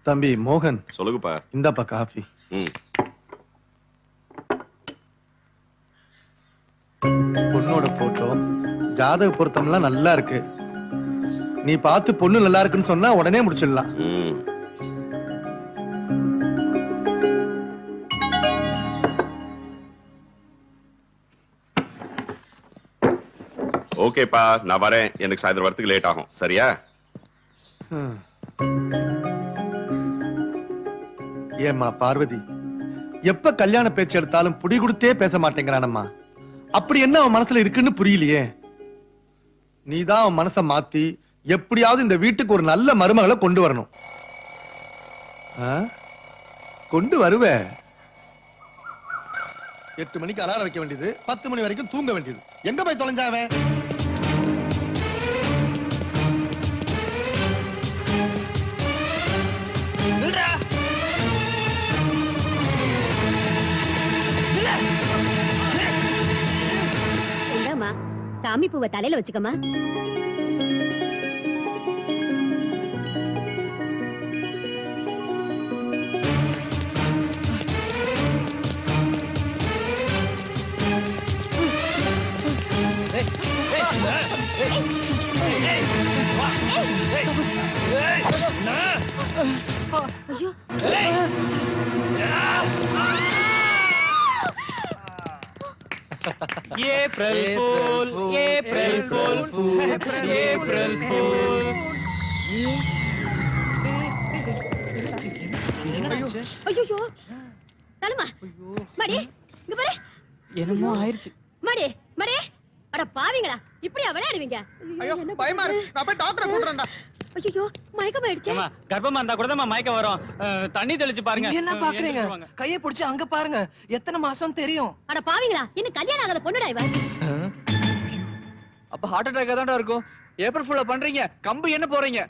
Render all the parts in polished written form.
தம்பி மோகன், சொல்லுங்கப்பா. இந்தாப்பா காஃபி. பொண்ணோட போட்டோ, ஜாதக பொருத்தம்லாம் நல்லா இருக்கு. நீ பார்த்து பொண்ணு நல்லா இருக்குன்னு சொன்னா உடனே முடிச்சிடலாம். ஓகேப்பா, நான் வரேன். எனக்கு சாயந்தரம் வரத்துக்கு லேட் ஆகும். சரியா? ஏம்மா பார்வதி, எப்ப கல்யாண பேச்சு எடுத்தாலும் புடி கொடுத்தே பேச மாட்டேங்கிறானம்மா. அப்படி என்ன அவன் மனசுல இருக்குன்னு புரியலையே. நீதான் அவன் மனச மாத்தி எப்படியாவது இந்த வீட்டுக்கு ஒரு நல்ல மருமகளை கொண்டு வரணும். கொண்டு வருவ. 8 மணிக்கு அலாரம் வைக்க வேண்டியது, 10 மணி வரைக்கும் தூங்க வேண்டியது. எங்க போய் தொலைஞ்சாவன்? சாமி பூவை தலையில வச்சுக்கமா. ஐயோ, April Fool, April Fool, April Fool. ஐயோ, தலமா மடி, இங்க பாரு. என்னமோ ஆயிருச்சு. மடி மடி, அட பாவிங்களா, இப்படியா விளையாடுவீங்க? ஐயோ பயமா இருக்கு, நான் போய் டாக்டரை கூட்டிறேன்டா. ஐயோ மயக்கம் ஆயிடுச்சே. அம்மா கர்ப்பமா இருந்தா கூட தான் மயக்கம் வரும். தண்ணி தெளிச்சு பாருங்க. என்ன பாக்குறீங்க? கையை பிடிச்சு அங்க பாருங்க, எத்தனை மாசம் தெரியும். அட பாவிங்களா, இன்னும் கல்யாணம் ஆகாத பொண்ணுடா இவ. அப்ப ஹார்ட் அட்டாக் தான்டா இருக்கும். ஏப்ரல் ஃபுல்ல பண்றீங்க, கம்பு என்ன போறீங்க?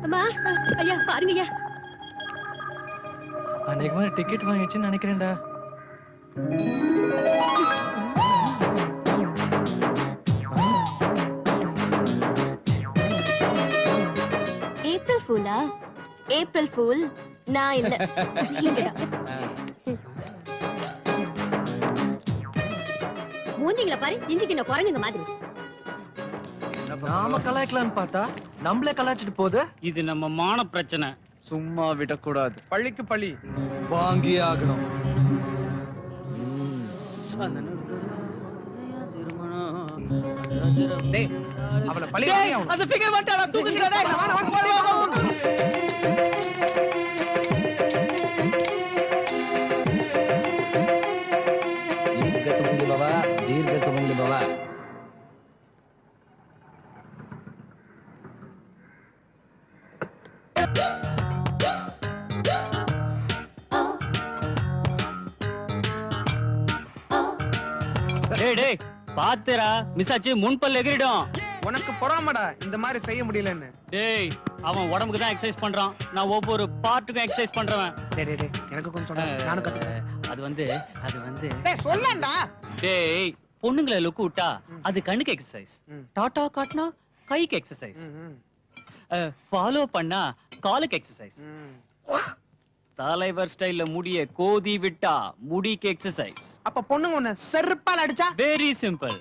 அம்மா ஐயா பாருங்க ஐயா. அன்னைக்கு மாதிரி டிக்கெட் வாங்கிடுச்சுன்னு நினைக்கிறேன்டா. ஏப்ரல் ஃபூலா? ஏப்ரல் ஃபூல் நான் இல்ல. மூஞ்சிங்கள பாரு, இஞ்சி தின்ன குரங்குங்க மாதிரி. நாம கலாய்க்கலாம்னு பார்த்தா நம்மளே கலாய்ச்சிட்டு போகுது. இது நம்ம மான பிரச்சனை, சும்மா விடக்கூடாது. பள்ளிக்கு பள்ளி வாங்கியே ஆகணும். டேய், அவளை பள்ளி அந்த ஃபிகர் வந்துட்டா தூக்குங்கடா. டேய் வாடா வாடா. தீர்க்க சுமங்கலி பவா. டேய் டேய் பாத்துடா, மிஸ் ஆச்சு, முன்பல் எகிரிடும். உனக்கு பொறாமடா இந்த மாதிரி செய்ய முடியலன்னு. டேய் அவன் உடம்புக்கு தான் எக்ஸர்சைஸ் பண்றான், நான் ஒவ்வொரு பார்ட்டுக்கும் எக்ஸர்சைஸ் பண்றவன். டேய் டேய் எனக்கு கொஞ்சம் சொன்னா நானும் கத்துக்கிறேன். அது வந்து டேய் சொல்லண்டா. டேய் பொண்ணுங்களை லுக்கு விட்டா அது கண்ணுக்கு எக்ஸர்சைஸ், டாடா காட்னா கைக்கு எக்ஸர்சைஸ், ஃபாலோ பண்ணா காலுக்கு எக்ஸர்சைஸ், தலைவர் ஸ்டைல்ல முடிய கோதி விட்டா முடிக்கு எக்ஸர்சைஸ். அப்ப பொண்ணுங்க உன்னை செருப்பால அடிச்சா? வெரி சிம்பிள்,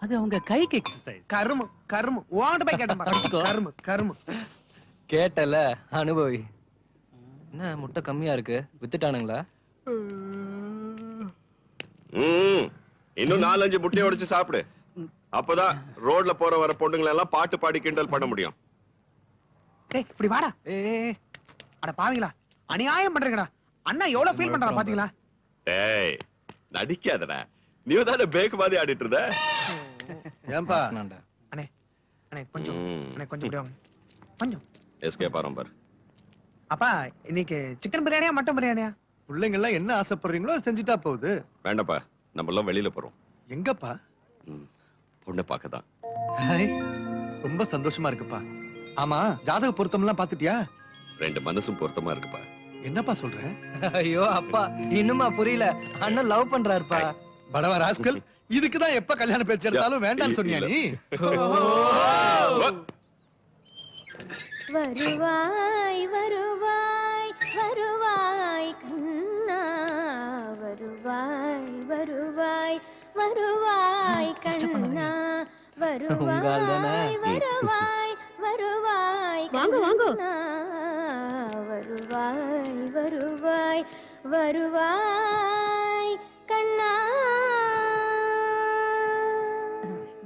அது அவங்க கைக்கு எக்ஸர்சைஸ். கருமு கருமு உன்கிட்ட போய் கேட்டேன் பாரு. கருமு கருமு கேட்டல அனுபவி. என்ன முட்டை கம்மியா இருக்கு, வித்துட்டானுங்களா? இன்னும் 4-5 முட்டையை உடைச்சு சாப்பிடு. அப்பதான் ரோட்ல போற வர பொண்ணுங்களை எல்லாம் பாட்டு பாடி கிண்டல் பண்ண முடியும். டேய் இப்படி வாடா. அட பாவீங்களா, அநியாயம் பண்றீங்கடா. அண்ணா எவ்வளவு ஃபீல் பண்றான் பாத்தீங்களா? டேய் நடிக்காதடா, நீ தானே பேக் மாதிரி ஆடிட்டு இருந்த. ஏன்பா? அண்ணே அண்ணே கொஞ்சம் அண்ணே கொஞ்சம் இப்படி வாங்க கொஞ்சம். எஸ்கே பாரம்பர். அப்பா இன்னைக்கு சிக்கன் பிரியாணியா மட்டன் பிரியாணியா? பிள்ளைங்க எல்லாம் என்ன ஆசைப்படுறீங்களோ செஞ்சுட்டா போகுது. வேண்டாப்பா, நம்ம எல்லாம் வெளியில போறோம். எங்கப்பா? பொண்ணை பார்க்கதான். ரொம்ப சந்தோஷமா இருக்குப்பா. ஆமா ஜாதக பொருத்தம் எல்லாம் பாத்துட்டியா? 2 மனசும் பொருத்தமா இருக்குப்பா. என்னப்பா சொல்ற? ஐயோ அப்பா இன்னுமா புரியல, அண்ணன் லவ் பண்றாருப்பா. படவா ராஸ்கல், இதுக்குதான் எப்ப கல்யாண பேச்சு எடுத்தாலும் வேண்டாம்னு சொன்னியா நீ? வருவாய் வருவாய் வருவாய் கண்ணா வருவாய் வருவாய் வருவாய் கண்ணா உங்கால் தானே? வருவாய் வருவாய் வாங்க, வாங்க. கண்ணா. வருவாய் வருவாய் வருவாய் கண்ணா.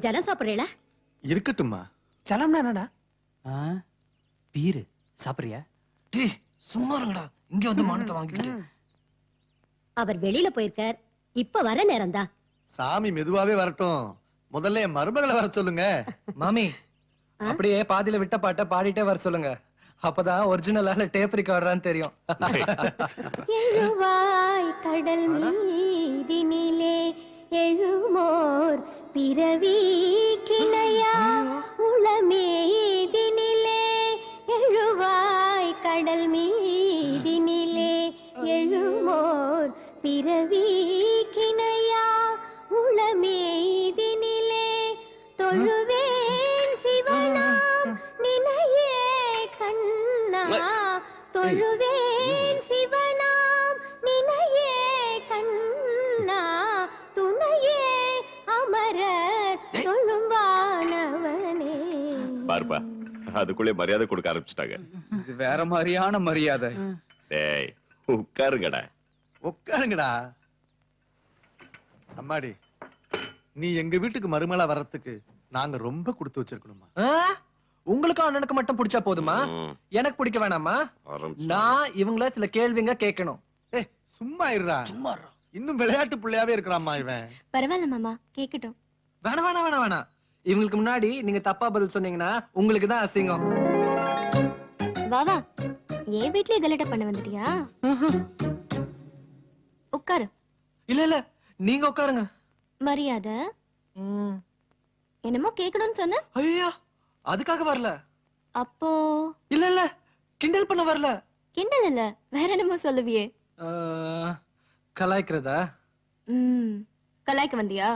ஜலம் சாப்பிடுறீங்களா? இருக்கட்டும்மா. சலம்னா என்னடா? பீரு சாப்பிடுறியா? டேய், சும்மா இருங்கடா. இங்க வந்து மானத்தை வாங்கிக்கிட்டு. அவர் வெளியில போயிருக்கார். இப்ப வர நேரம்தான். சாமி மெதுவாவே வரட்டும். முதல்ல என் மருமகளை வர சொல்லுங்க. மாமி, அப்படியே பாதியில விட்ட பாட்டை பாடிட்டே வர சொல்லுங்க. அப்பதான் ஒரிஜினலால டேப் ரெக்கார்டரான்னு தெரியும். எழுவாய் கடல் மீதினிலே எழுமோர் பிறவி கிணையா உளமேதினிலே எழுவாய் கடல் மீதினிலே எழுமோர் பிறவி கிணையா உளமேதினிலே தொழுவேன் சிவனாம் நினையே கண்ணா தொழுவேன் சிவனாம் நினையே கண்ணா துணையே அமரர் தொழும்பானவனே. பாருப்பா அதுக்குள்ளே மரியாதை கொடுக்க ஆரம்பிச்சிட்டாங்க. இது வேற மாதிரியான மரியாதை. டேய் உட்காருங்கடா. உட்காருங்கடா. அம்மாடி, நீ எங்க வீட்டுக்கு மருமகளா வர்றதுக்கு நாங்க ரொம்ப கொடுத்து வச்சிருக்கணுமா? ஆ? உங்களுக்கு அண்ணனுக்கு மட்டும் பிடிச்சா போதுமா? ம், எனக்கு பிடிக்க வேணாமா? ஆரம்பிச்சிட்டாங்க. நான் இவங்கள சில கேள்விங்க கேட்கணும். ஏய் சும்மா இருடா. இன்னும் விளையாட்டு பிள்ளையாவே இருக்கிறாம்மா இவன். பரவாயில்ல மாமா கேக்கட்டும். வேணாம் வேணாம் வேணாம் வேணாம். இவங்களுக்கு முன்னாடி நீங்க தப்பா பதில் சொன்னீங்கன்னா உங்களுக்கு தான் அசிங்கம். வாவா என் வீட்லயே கலட்ட பண்ண வந்துட்டியா? உட்காரு. இல்ல இல்ல, நீங்க உட்காருங்க. மரியாதை ம். என்னமோ கேக்கணும்னு சொன்ன. ஐயா, அதுக்காக வரல. அப்போ இல்ல இல்ல, கிண்டல் பண்ண வரல. கிண்டல் இல்ல வேற என்னமோ சொல்லுவியே. ஆ, கலாய்க்கிறதா? கலாய்க்க வந்தியா?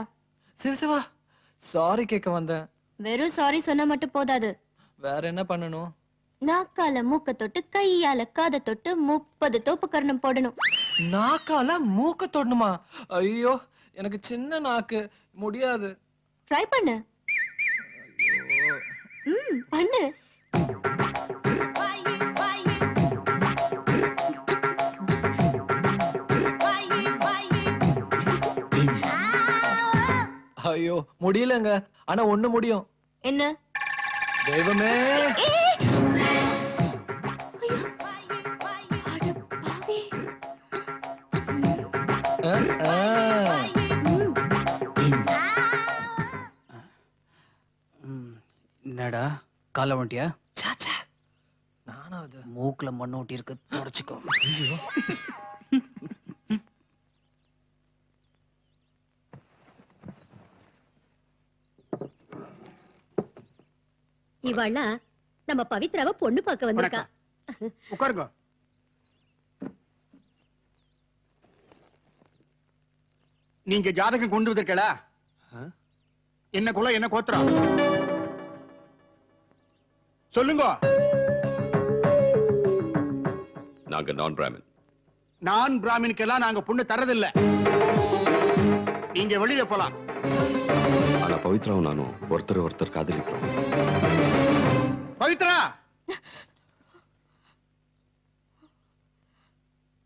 சிவா, சாரி கேட்க வந்தேன். வெறும் சாரி சொன்னா மட்டும் போதாது. வேற என்ன பண்ணணும்? நாக்கால மூக்க தொட்டு கையால காதை தொட்டு 30 தோப்பு கரணம் போடணும். நாக்கால மூக்க தொடணுமா? ஐயோ, எனக்கு சின்ன நாக்கு, முடியாது. ட்ரை பண்ணு. பண்ணு. ஐயோ, முடியலங்க. ஆனா ஒண்ணு முடியும். என்ன? தெய்வமே. அட பாவி. ஆ, ஆ. என்னடா கால வண்டியா? ச்சே, ச்சே. நானாவது மூக்குல மண்ணு ஒட்டி இருக்கு, தொடச்சுக்கோ. இவாளா நம்ம பவித்ராவை பொண்ணு பார்க்க வந்திருக்கா. உட்காருங்க. நீங்க ஜாதகம் கொண்டு வந்திருக்கல? என்ன குல என்ன கோத்திரம் சொல்லுங்க. நாங்க நான் பிராமின். நான் பிராமினுக்கெல்லாம் நாங்க பொண்ணு தரதில்ல. நீங்க வெளியில போலாம். ஆனா பவித்ராவும் நானும் ஒருத்தர் காதலிக்கிறோம். பவித்ரா,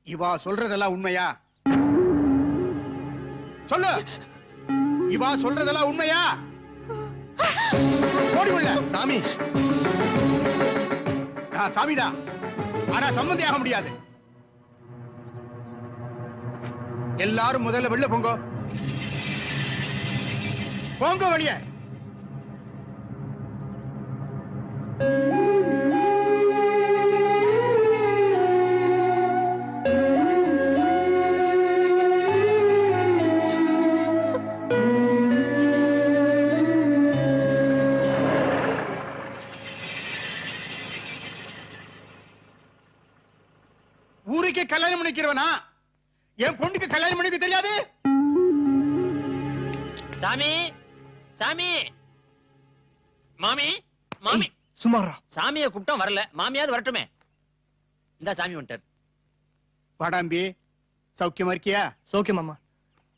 இவா சொல்றதெல்லாம் உண்மையா? சொல்லு. இவா சொல்றதெல்லாம் உண்மையா? ஓடி உள்ள. சாமி, நான் சாமிதான், ஆனா சம்பந்தியாக முடியாது. எல்லாரும் முதல்ல வெளில போங்க. போங்க வெளியே. ஊருக்கே கல்யாணம் பண்ணிக்கிறவனா? என் பொண்ணுக்கு கல்யாணம் பண்ணிக்க தெரியாது? சாமி சாமி மாமி மாமி சுமாரா சாமியை கூப்பிட்டோம் வரல, மாமியாவது வரட்டுமே. இந்த சாமி வந்துட்டார். வாடாம்பி, சௌக்கியமா இருக்கியா? சௌக்கியம் மாமா.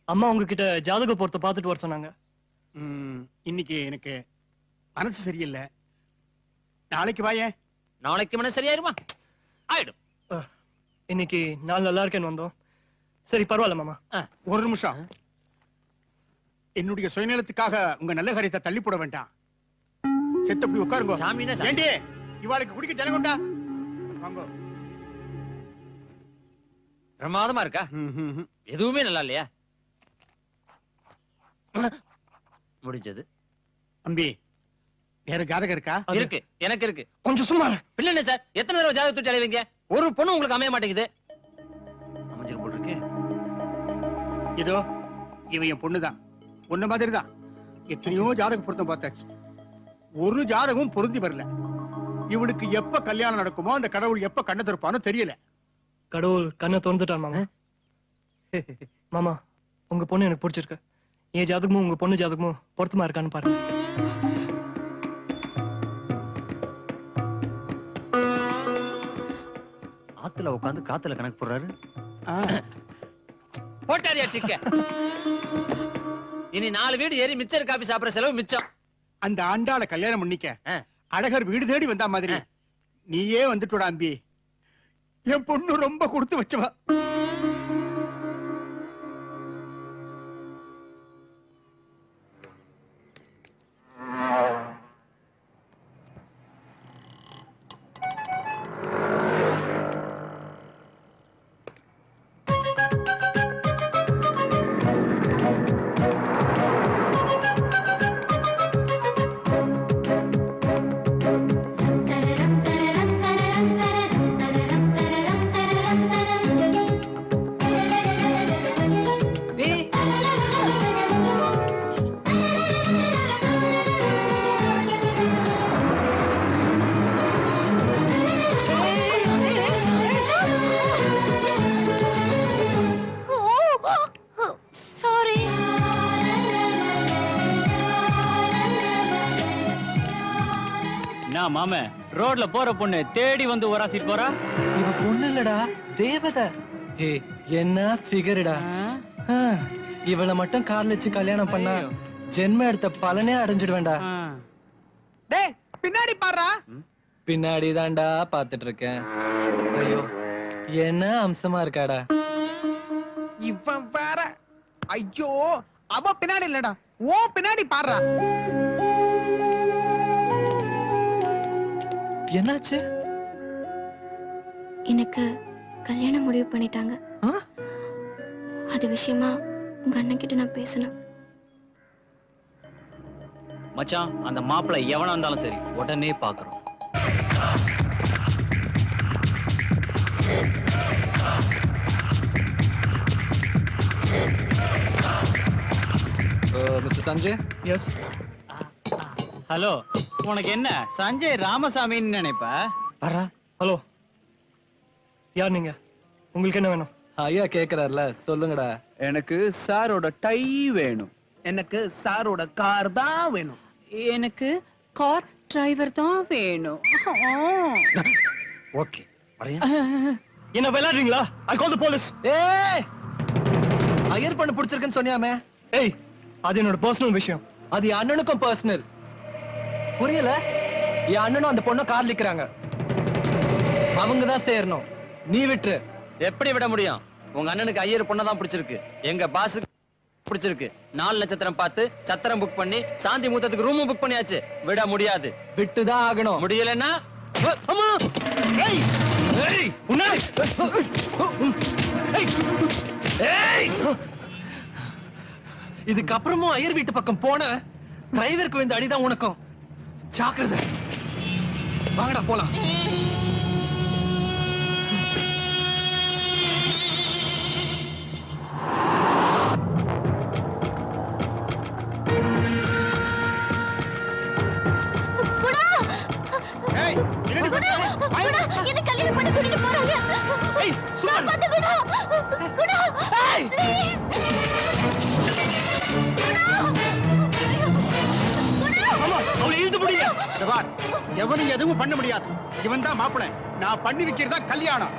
அம்மா உங்ககிட்ட ஜாதக பொருத்த பார்த்துட்டு வர சொன்னாங்க. இன்னைக்கு எனக்கு மனசு சரியில்லை, நாளைக்கு வாயே. நாளைக்கு மனசு சரியாயிருமா? ஆயிடும். இன்னைக்கு நாள் நல்லா இருக்கேன்னு வந்தோம். சரி பரவாயில்ல மாமா. ஒரு நிமிஷம், என்னுடைய சுயநலத்துக்காக உங்க நல்ல காரியத்தை தள்ளி போட வேண்டாம். செத்தப்படி உட்காருங்க. சாமினா சாமி. ஏண்டி இவாளுக்கு குடிக்க ஜலம் கொண்டா வாங்க. பிரமாதமா இருக்கா? எதுவுமே நல்லா இல்லையா? முடிஞ்சது. அம்பி, வேற ஜாதகம் இருக்கா? இருக்கு, எனக்கு இருக்கு. கொஞ்சம் சும்மா இரு. பின்ன என்ன சார், எத்தனை தடவை ஜாதகம் தூச்சி அலைவீங்க? ஒரு பொண்ணு உங்களுக்கு அமைய மாட்டேங்குது. அமைஞ்சிரு போட்டிருக்கு. இதோ இவன் என் பொண்ணுதான், உன்ன மாதிரி தான். எத்தனையோ ஜாதக பொருத்தம் பார்த்தாச்சு, ஒரு ஜாதகமும் பொருந்தி வரல. இவளுக்கு எப்ப கல்யாணம் நடக்குமோ அந்த கடவுள் எப்ப கண்ணை திறப்பானோ தெரியல. கடவுள் கண்ணை திறந்துட்டான் மாமா. மாமா, உங்க பொண்ணு எனக்கு பிடிச்சிருக்கு. என் ஜாதகமும் உங்க பொண்ணு ஜாதகமும் பொருத்தமா இருக்கான்னு பாருங்க. ஆத்துல உட்காந்து காத்துல கணக்கு போடுறாரு. ஆ, போட்டாரியா டிக்க. இனி 4 வீடு ஏறி மிச்சர் காபி சாப்பிடுற செலவு மிச்சம். அந்த ஆண்டாள கல்யாணம் பண்ணிக்க அழகர் வீடு தேடி வந்தா மாதிரி நீயே வந்துட்டோட அம்பி. என் பொண்ணு ரொம்ப கொடுத்து வச்சவா. சாரி. நான் மாமே ரோட்ல போற பொண்ணு தேடி வந்து உராசிட்டு போறா. இவ பொண்ணு இல்லடா, தேவதை. ஏ என்ன ஃபிகர்டா. இவளை மட்டும் கார்ல வச்சு கல்யாணம் பண்ணா ஜென்ம எடுத்த பலனே அடைஞ்சிடுவேண்டா. டேய் பின்னாடி பாருடா. பின்னாடி தான்டா பாத்துட்டு இருக்கேன். ஐயோ என்ன அம்சமா இருக்காடா. இவன் வேற. ஐயோ, அவ பின்னாடி இல்லடா, ஓ பின்னாடி பாருடா. என்னாச்சு? எனக்கு கல்யாணம் முடிவு பண்ணிட்டாங்க. அது விஷயமா உங்க அண்ணன் கிட்ட நான் பேசணும். மச்சான், அந்த மாப்பிள்ளை எவனா இருந்தாலும் சரி உடனே பாக்குறோம். மிஸ்டர் சஞ்சய். எஸ். ஹலோ, உனக்கு என்ன சஞ்சய் ராமசாமின்னு நினைப்ப? வரா. ஹலோ, யார் நீங்க? உங்களுக்கு என்ன வேணும்? ஐயா கேக்குறாருல, சொல்லுங்கடா. எனக்கு சாரோட டை வேணும். எனக்கு சாரோட கார் தான் வேணும். எனக்கு கார் டிரைவர் தான் வேணும். ஓகே, வரையா? என்ன விளையாடுறீங்களா? I call the police. ஏய், ஐயர் பண்ண பிடிச்சிருக்குன்னு சொன்னியாமே. ஏய், அது என்னோட பர்சனல் விஷயம். அது என் அண்ணனுக்கும் பர்சனல். புரியல? என் அண்ணனும் அந்த பொண்ணை காதலிக்கிறாங்க. அவங்க தான் சேரணும், நீ விட்டுரு. எப்படி விட முடியும்? உங்க அண்ணனுக்கு ஐயர் பொண்ணதான் பிடிச்சிருக்கு, எங்க பாஸுக்கு பிடிச்சிருக்கு. 4 நட்சத்திரம் பார்த்து சத்திரம் புக் பண்ணி சாந்தி மூத்தத்துக்கு ரூமும் புக் பண்ணியாச்சு. விட முடியாது. விட்டுதான் ஆகணும். முடியலன்னா அம்மா! ஏய், ஏய், உன்னை- ஏய், ஏய். இதுக்கப்புறமும் ஐயர் வீட்டு பக்கம் போன டிரைவருக்கு வேண்டிய அடிதான் உனக்கும். ஜாக்கிரதை. வாங்கடா போலாம். ஏய், என்னடி குணா, குணா, என்ன கல்யாணம் பண்ண கூட்டிட்டு போறாங்க. ஏய், சும்மா இரு. காப்பாத்து குணா. குணா, ஏய். please. குணா. ஆமா, அவளை இழுத்து பிடிங்க. இந்த பார், எவனும் எதுவும் பண்ண முடியாது. இவன் தான் மாப்பிள்ளை. நான் பண்ணி வைக்கிறதா கல்யாணம்.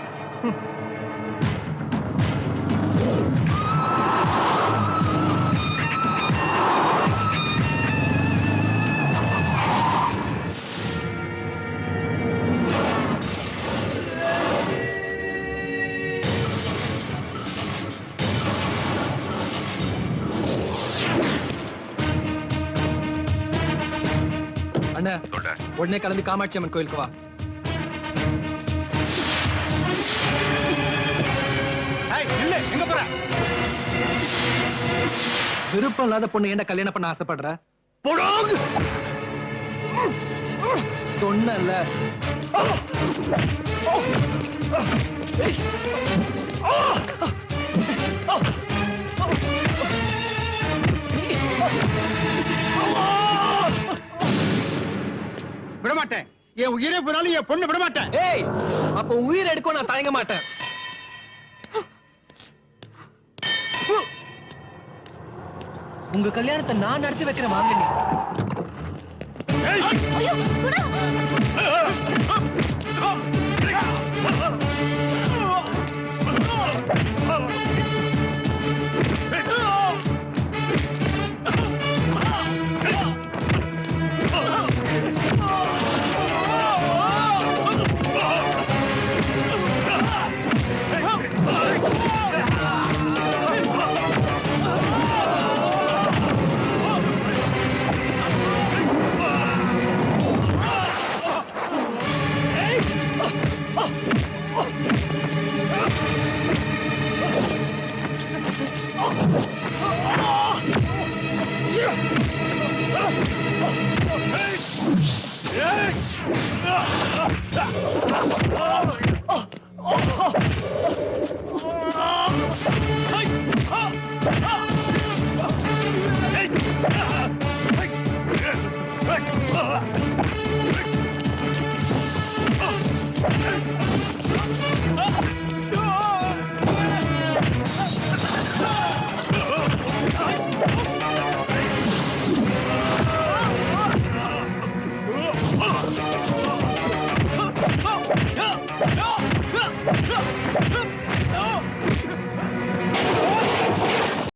அண்ணா உடனே கிளம்பி காமாட்சி அம்மன் கோயிலுக்கு வா. ஏய், நில்லு, எங்க போற? விருப்பம் இல்லாத பொண்ணு ஏன்டா கல்யாணம் பண்ண ஆசைப்படுற? சொன்னல. விடமாட்டேன். என் உயிரை போனாலும் என் பொண்ணு விடமாட்டேன். ஏய், அப்ப உயிர் எடுக்க நான் தயங்க மாட்டேன். உங்க கல்யாணத்தை நான் நடத்தி வைக்கிறேன், வாங்க நீ.